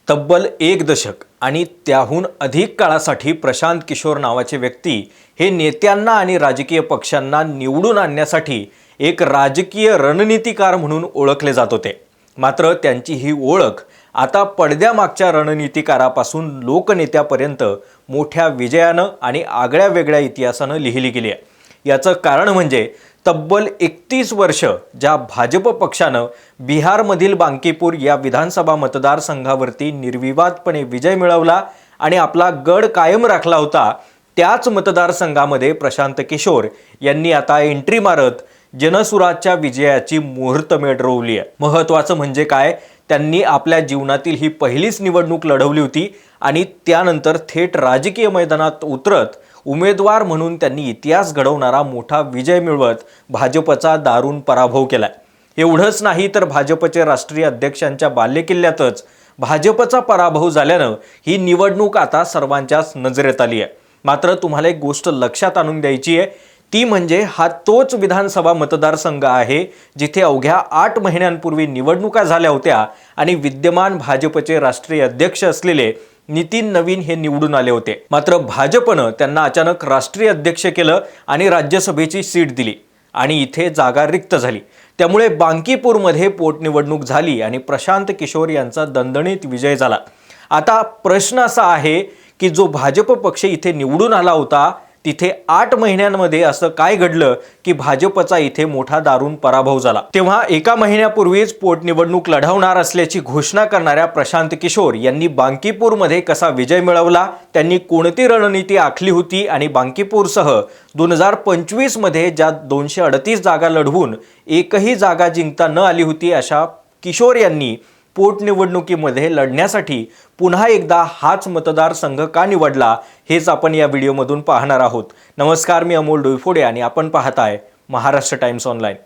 तब्बल एक दशक आणि त्याहून अधिक काळासाठी प्रशांत किशोर नावाचे व्यक्ती हे नेत्यांना आणि राजकीय पक्षांना निवडून आणण्यासाठी एक राजकीय रणनीतिकार म्हणून ओळखले जात होते। मात्र त्यांची ही ओळख आता पडद्यामागच्या रणनीतिकारापासून लोकनेत्यापर्यंत मोठ्या विजयानं आणि आगळ्या वेगळ्या इतिहासानं लिहिली गेली आहे। याचं कारण म्हणजे तब्बल 31 वर्ष ज्या भाजप पक्षानं बिहारमधील बांकीपूर या विधानसभा मतदारसंघावरती निर्विवादपणे विजय मिळवला आणि आपला गड कायम राखला होता, त्याच मतदारसंघामध्ये प्रशांत किशोर यांनी आता एंट्री मारत जनसुराजच्या विजयाची मुहूर्तमेढ रोवली आहे। महत्त्वाचं म्हणजे काय, त्यांनी आपल्या जीवनातील ही पहिलीच निवडणूक लढवली होती आणि त्यानंतर थेट राजकीय मैदानात उतरत उमेदवार म्हणून त्यांनी इतिहास घडवणारा मोठा विजय मिळवत भाजपचा दारुण पराभव केलाय। एवढंच नाही तर भाजपचे राष्ट्रीय अध्यक्षांच्या बालेकिल्ल्यातच भाजपचा पराभव झाल्यानं ही निवडणूक आता सर्वांच्याच नजरेत आली आहे। मात्र तुम्हाला एक गोष्ट लक्षात आणून द्यायची आहे, ती म्हणजे हा तोच विधानसभा मतदारसंघ आहे जिथे अवघ्या 8 महिन्यांपूर्वी निवडणुका झाल्या होत्या आणि विद्यमान भाजपचे राष्ट्रीय अध्यक्ष असलेले नितीन नवीन हे निवडून आले होते। मात्र भाजपनं त्यांना अचानक राष्ट्रीय अध्यक्ष केलं आणि राज्यसभेची सीट दिली आणि इथे जागा रिक्त झाली। त्यामुळे बांकीपूरमध्ये पोटनिवडणूक झाली आणि प्रशांत किशोर यांचा दणदणीत विजय झाला। आता प्रश्न असा आहे की जो भाजप पक्ष इथे निवडून आला होता तिथे 8 महिन्यांमध्ये असं काय घडलं की भाजपचा इथे मोठा दारुण पराभव झाला। तेव्हा एका महिन्यापूर्वीच पोटनिवडणूक लढवणार असल्याची घोषणा करणाऱ्या प्रशांत किशोर यांनी बांकीपूरमध्ये कसा विजय मिळवला, त्यांनी कोणती रणनीती आखली होती आणि बांकीपूरसह 2025 मध्ये ज्या 238 जागा लढवून एकही जागा जिंकता न आली होती, अशा किशोर यांनी पोटनिवडणुकीमध्ये लढण्यासाठी पुन्हा एकदा हाच मतदारसंघ का निवडला, हेच आपण या व्हिडिओमधून पाहणार आहोत। नमस्कार, मी अमोल डोईफोडे आणि आपण पाहताय महाराष्ट्र टाइम्स ऑनलाईन।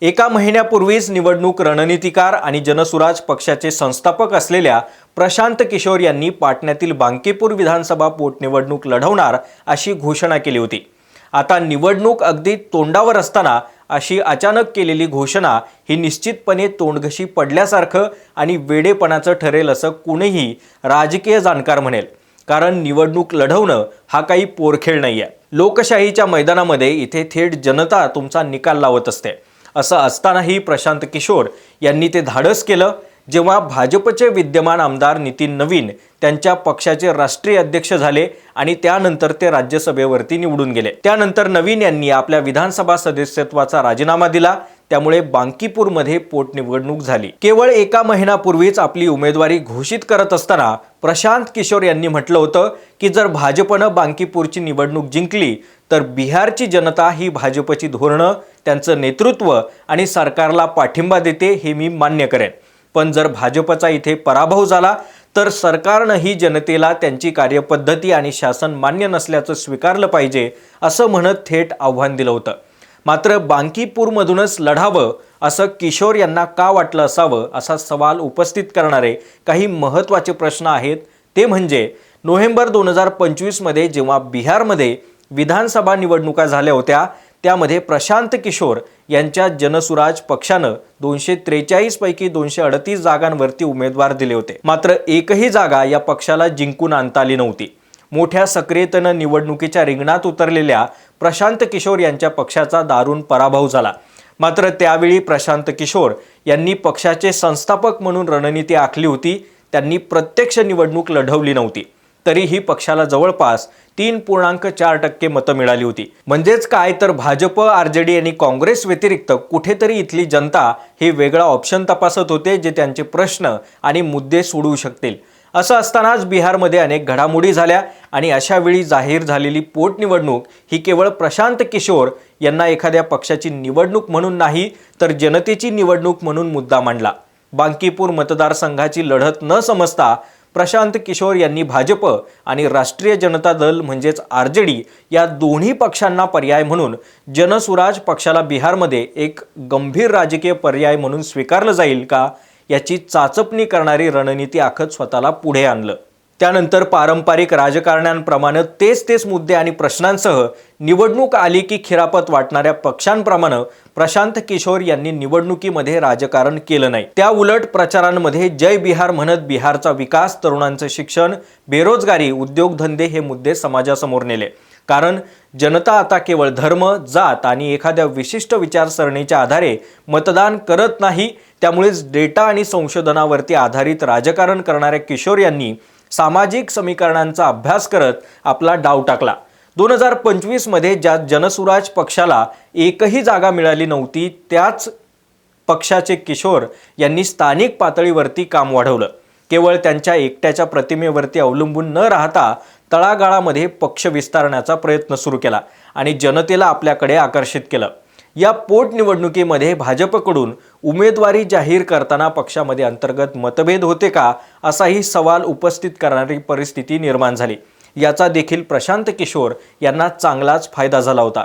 एका महिन्यापूर्वीच निवडणूक रणनीतिकार आणि जनसुराज पक्षाचे संस्थापक असलेल्या प्रशांत किशोर यांनी पाटण्यातील बांकीपूर विधानसभा पोटनिवडणूक लढवणार अशी घोषणा केली होती। आता निवडणूक अगदी तोंडावर असताना अशी अचानक केलेली घोषणा ही निश्चितपणे तोंडघशी पडल्यासारखं आणि वेडेपणाचं ठरेल असं कुणीही राजकीय जाणकार म्हणेल। कारण निवडणूक लढवणं हा काही पोरखेळ नाहीये। लोकशाहीच्या मैदानामध्ये इथे थेट जनता तुमचा निकाल लावत असते। असं असतानाही प्रशांत किशोर यांनी ते धाडस केलं जेव्हा भाजपचे विद्यमान आमदार नितीन नवीन त्यांच्या पक्षाचे राष्ट्रीय अध्यक्ष झाले आणि त्यानंतर ते राज्यसभेवरती निवडून गेले। त्यानंतर नवीन यांनी आपल्या विधानसभा सदस्यत्वाचा राजीनामा दिला। त्यामुळे बांकीपूरमध्ये पोटनिवडणूक झाली। केवळ एका महिन्यापूर्वीच आपली उमेदवारी घोषित करत असताना प्रशांत किशोर यांनी म्हटलं होतं की जर भाजपनं बांकीपूरची निवडणूक जिंकली तर बिहारची जनता ही भाजपची धोरणं, त्यांचं नेतृत्व आणि सरकारला पाठिंबा देते हे मी मान्य करेन। पण जर भाजपचा इथे पराभव झाला तर सरकारनंही जनतेला त्यांची कार्यपद्धती आणि शासन मान्य नसल्याचं स्वीकारलं पाहिजे असं म्हणत थेट आव्हान दिलं होतं। मात्र बांकीपूरमधूनच लढावं असं किशोर यांना का वाटलं असावं, असा सवाल उपस्थित करणारे काही महत्त्वाचे प्रश्न आहेत। ते म्हणजे नोव्हेंबर 2025 मध्ये जेव्हा बिहारमध्ये विधानसभा निवडणुका झाल्या होत्या त्यामध्ये प्रशांत किशोर यांच्या जनसुराज पक्षानं 243 पैकी 238 जागांवरती उमेदवार दिले होते। मात्र एकही जागा या पक्षाला जिंकून आणता आली नव्हती। मोठ्या सक्रियतेनं निवडणुकीच्या रिंगणात उतरलेल्या प्रशांत किशोर यांच्या पक्षाचा दारुण पराभव झाला। मात्र त्यावेळी प्रशांत किशोर यांनी पक्षाचे संस्थापक म्हणून रणनीती आखली होती। त्यांनी प्रत्यक्ष निवडणूक लढवली नव्हती, तरीही पक्षाला जवळपास 3.4% मतं मिळाली होती। म्हणजेच काय तर भाजप, आरजेडी आणि काँग्रेस व्यतिरिक्त कुठेतरी इथली जनता हे वेगळा ऑप्शन तपासत होते जे त्यांचे प्रश्न आणि मुद्दे सोडवू शकतील। असं असतानाच बिहारमध्ये अनेक घडामोडी झाल्या आणि अशा वेळी जाहीर झालेली पोटनिवडणूक ही केवळ प्रशांत किशोर यांना एखाद्या पक्षाची निवडणूक म्हणून नाही तर जनतेची निवडणूक म्हणून मुद्दा मांडला। बांकीपूर मतदारसंघाची लढत न समजता प्रशांत किशोर यांनी भाजप आणि राष्ट्रीय जनता दल म्हणजेच आरजेडी या दोन्ही पक्षांना पर्याय म्हणून जनसुराज पक्षाला बिहारमध्ये एक गंभीर राजकीय पर्याय म्हणून स्वीकारलं जाईल का याची चाचपणी करणारी रणनीती आखत स्वतःला पुढे आणलं। त्यानंतर पारंपरिक राजकारण्यांप्रमाणे तेच मुद्दे आणि प्रश्नांसह निवडणूक आली की खिरापत वाटणाऱ्या पक्षांप्रमाणे प्रशांत किशोर यांनी निवडणुकीमध्ये राजकारण केलं नाही। त्या उलट प्रचारांमध्ये जय बिहार म्हणत बिहारचा विकास, तरुणांचं शिक्षण, बेरोजगारी, उद्योगधंदे हे मुद्दे समाजासमोर नेले। कारण जनता आता केवळ धर्म, जात आणि एखाद्या विशिष्ट विचारसरणीच्या आधारे मतदान करत नाही। त्यामुळेच डेटा आणि संशोधनावरती आधारित राजकारण करणाऱ्या किशोर यांनी सामाजिक समीकरणांचा अभ्यास करत आपला डाव टाकला। 2025 मध्ये ज्या जनसुराज पक्षाला एकही जागा मिळाली नव्हती, त्याच पक्षाचे किशोर यांनी स्थानिक पातळीवरती काम वाढवलं। केवळ त्यांच्या एकट्याच्या प्रतिमेवरती अवलंबून न राहता तळागाळामध्ये पक्ष विस्तारण्याचा प्रयत्न सुरू केला आणि जनतेला आपल्याकडे आकर्षित केलं। या पोटनिवडणुकीमध्ये भाजपकडून उमेदवारी जाहीर करताना पक्षामध्ये अंतर्गत मतभेद होते का, असाही सवाल उपस्थित करणारी परिस्थिती निर्माण झाली। याचा देखील प्रशांत किशोर यांना चांगलाच फायदा झाला होता।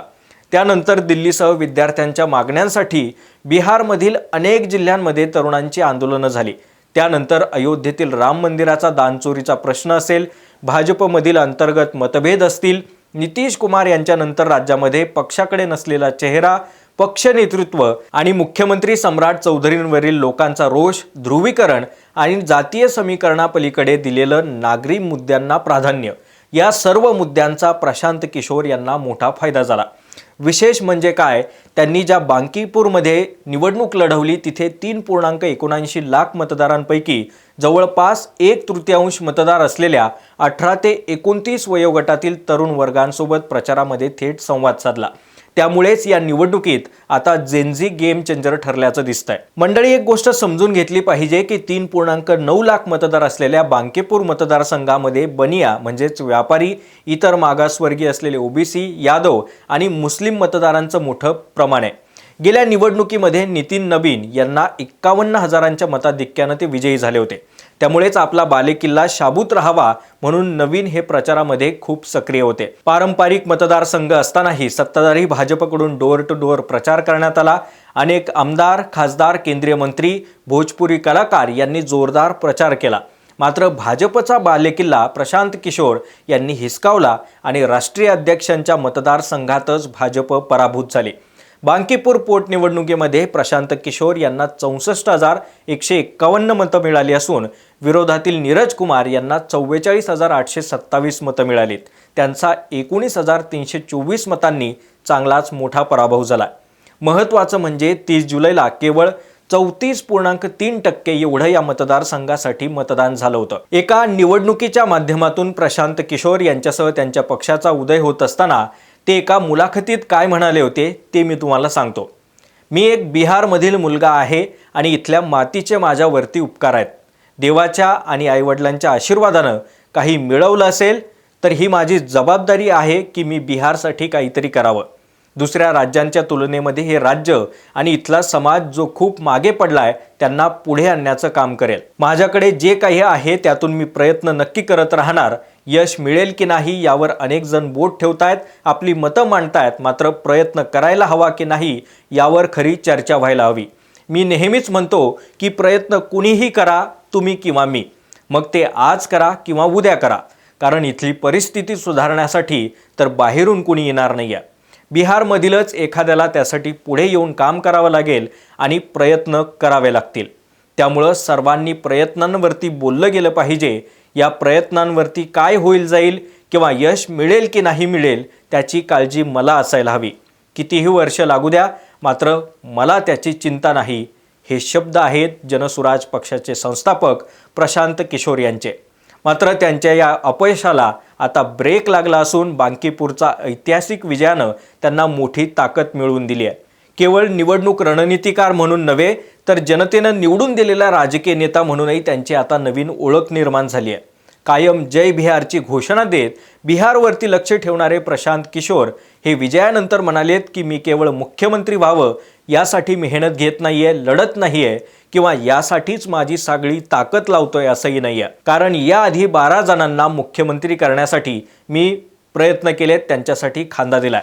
त्यानंतर दिल्लीसह विद्यार्थ्यांच्या मागण्यांसाठी बिहारमधील अनेक जिल्ह्यांमध्ये तरुणांची आंदोलनं झाली। त्यानंतर अयोध्येतील राम मंदिराचा दानचोरीचा प्रश्न असेल, भाजपमधील अंतर्गत मतभेद असतील, नितीश कुमार यांच्यानंतर राज्यामध्ये पक्षाकडे नसलेला चेहरा, पक्ष नेतृत्व आणि मुख्यमंत्री सम्राट चौधरींवरील लोकांचा रोष, ध्रुवीकरण आणि जातीय समीकरणापलीकडे दिलेलं नागरी मुद्द्यांना प्राधान्य, या सर्व मुद्द्यांचा प्रशांत किशोर यांना मोठा फायदा झाला। विशेष म्हणजे काय, त्यांनी ज्या बांकीपूरमध्ये निवडणूक लढवली तिथे 3.79 लाख मतदारांपैकी जवळपास 1/3 मतदार असलेल्या 18 ते 29 वयोगटातील तरुण वर्गांसोबत प्रचारामध्ये थेट संवाद साधला। त्यामुळेच या निवडणुकीत आता जेनझी गेम चेंजर ठरल्याचं दिसतंय। मंडळी, एक गोष्ट समजून घेतली पाहिजे की 3.9 लाख मतदार असलेल्या बांकीपूर मतदारसंघामध्ये बनिया म्हणजेच व्यापारी, इतर मागासवर्गीय असलेले ओबीसी, यादव आणि मुस्लिम मतदारांचं मोठं प्रमाण आहे। गेल्या निवडणुकीमध्ये नितीन नबीन यांना 51,000च्या मताधिक्यानं ते विजयी झाले होते। त्यामुळेच आपला बालेकिल्ला शाबूत राहावा म्हणून नवीन हे प्रचारामध्ये खूप सक्रिय होते। पारंपरिक मतदारसंघ असतानाही सत्ताधारी भाजपकडून डोअर टू डोअर प्रचार करण्यात आला। अनेक आमदार, खासदार, केंद्रीय मंत्री, भोजपुरी कलाकार यांनी जोरदार प्रचार केला। मात्र भाजपचा बालेकिल्ला प्रशांत किशोर यांनी हिसकावला आणि राष्ट्रीय अध्यक्षांच्या मतदारसंघातच भाजप पराभूत झाले। बांकीपूर पोटनिवडणुकीमध्ये प्रशांत किशोर यांना 64,151 मतं मिळाली असून विरोधातील नीरज कुमार यांना 44,827 मतं मिळालीत। त्यांचा 19,324 मतांनी चांगलाच मोठा पराभव झाला। महत्त्वाचं म्हणजे 30 जुलैला केवळ 34.3% एवढं या मतदारसंघासाठी मतदान झालं होतं। एका निवडणुकीच्या माध्यमातून प्रशांत किशोर यांच्यासह त्यांच्या पक्षाचा उदय होत असताना ते एका मुलाखतीत काय म्हणाले होते ते मी तुम्हाला सांगतो। मी एक बिहारमधील मुलगा आहे आणि इथल्या मातीचे माझ्यावरती उपकार आहेत। देवाच्या आणि आईवडिलांच्या आशीर्वादानं काही मिळवलं असेल तर ही माझी जबाबदारी आहे की मी बिहारसाठी काहीतरी करावं। दुसऱ्या राज्यांच्या तुलनेमध्ये हे राज्य आणि इथला समाज जो खूप मागे पडलाय त्यांना पुढे आणण्याचं काम करेल। माझ्याकडे जे काही आहे त्यातून मी प्रयत्न नक्की करत राहणार। यश मिळेल की नाही यावर अनेक जण बोट ठेवतायत, आपली मतं मांडतायत, मात्र प्रयत्न करायला हवा की नाही यावर खरी चर्चा व्हायला हवी। मी नेहमीच म्हणतो की प्रयत्न कुणीही करा, तुम्ही किंवा मी, मग ते आज करा किंवा उद्या करा, कारण इथली परिस्थिती सुधारण्यासाठी तर बाहेरून कुणी येणार नाहीये। बिहारमधीलच एखाद्याला त्यासाठी पुढे येऊन काम करावं लागेल आणि प्रयत्न करावे लागतील। त्यामुळं सर्वांनी प्रयत्नांवरती बोललं गेलं पाहिजे। या प्रयत्नांवरती काय होईल जाईल किंवा यश मिळेल की नाही मिळेल त्याची काळजी मला असायला हवी। कितीही वर्ष लागू द्या, मात्र मला त्याची चिंता नाही। हे शब्द आहेत जनसुराज पक्षाचे संस्थापक प्रशांत किशोर यांचे। मात्र त्यांच्या या अपयशाला आता ब्रेक लागला असून बांकीपूरचा ऐतिहासिक विजयानं त्यांना मोठी ताकद मिळवून दिली आहे। केवळ निवडणूक रणनीतिकार म्हणून नव्हे तर जनतेनं निवडून दिलेला राजकीय नेता म्हणूनही त्यांची आता नवीन ओळख निर्माण झाली आहे। कायम जय बिहारची घोषणा देत बिहारवरती लक्ष ठेवणारे प्रशांत किशोर हे विजयानंतर म्हणालेत की मी केवळ मुख्यमंत्री व्हावं यासाठी मेहनत घेत नाहीये, लढत नाहीये किंवा यासाठीच माझी सगळी ताकद लावतोय असंही नाहीये। कारण याआधी 12 जणांना मुख्यमंत्री करण्यासाठी मी प्रयत्न केलेत, त्यांच्यासाठी खांदा दिलाय,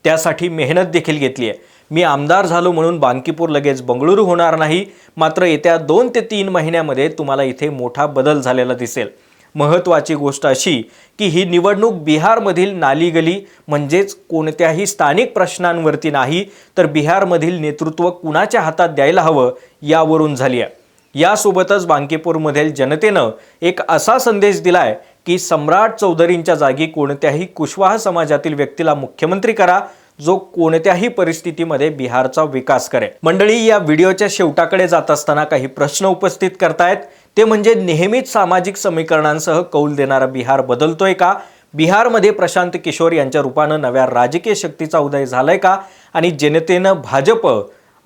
त्यासाठी मेहनत देखील घेतली आहे। मी आमदार झालो म्हणून बांकीपूर लगेच बंगळुरू होणार नाही, मात्र येत्या 2 ते 3 महिन्यामध्ये तुम्हाला इथे मोठा बदल झालेला दिसेल। महत्त्वाची गोष्ट अशी की ही निवडणूक बिहारमधील नालीगली म्हणजेच कोणत्याही स्थानिक प्रश्नांवरती नाही, तर बिहारमधील नेतृत्व कुणाच्या हातात द्यायला हवं यावरून झाली आहे। यासोबतच बांकीपूरमधील जनतेनं एक असा संदेश दिलाय की सम्राट चौधरींच्या जागी कोणत्याही कुशवाह समाजातील व्यक्तीला मुख्यमंत्री करा, जो कोणत्याही परिस्थितीमध्ये बिहारचा विकास करेल। मंडळी, या व्हिडिओच्या शेवटाकडे जात असताना काही प्रश्न उपस्थित करतायत, ते म्हणजे नेहमीच सामाजिक समीकरणांसह कौल देणारा बिहार बदलतोय का? बिहारमध्ये प्रशांत किशोर यांच्या रूपानं नव्या राजकीय शक्तीचा उदय झालाय का? आणि जनतेनं भाजप,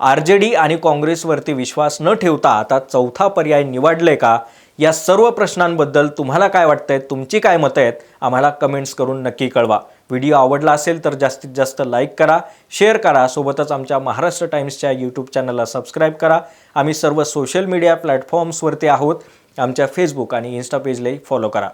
आरजेडी आणि काँग्रेसवरती विश्वास न ठेवता आता चौथा पर्याय निवडलाय का? या सर्व प्रश्नांबद्दल तुम्हाला काय वाटतंय, तुमची काय मतं आहेत, आम्हाला कमेंट्स करून नक्की कळवा। व्हिडिओ आवडला असेल तर जास्तीत जास्त लाईक करा, शेअर करा, सोबतच आमच्या महाराष्ट्र टाइम्सच्या यूट्यूब चॅनलला सबस्क्राईब करा। आम्ही सर्व सोशल मीडिया प्लॅटफॉर्म्सवरती आहोत, आमच्या फेसबुक आणि इन्स्टा पेजलाही फॉलो करा।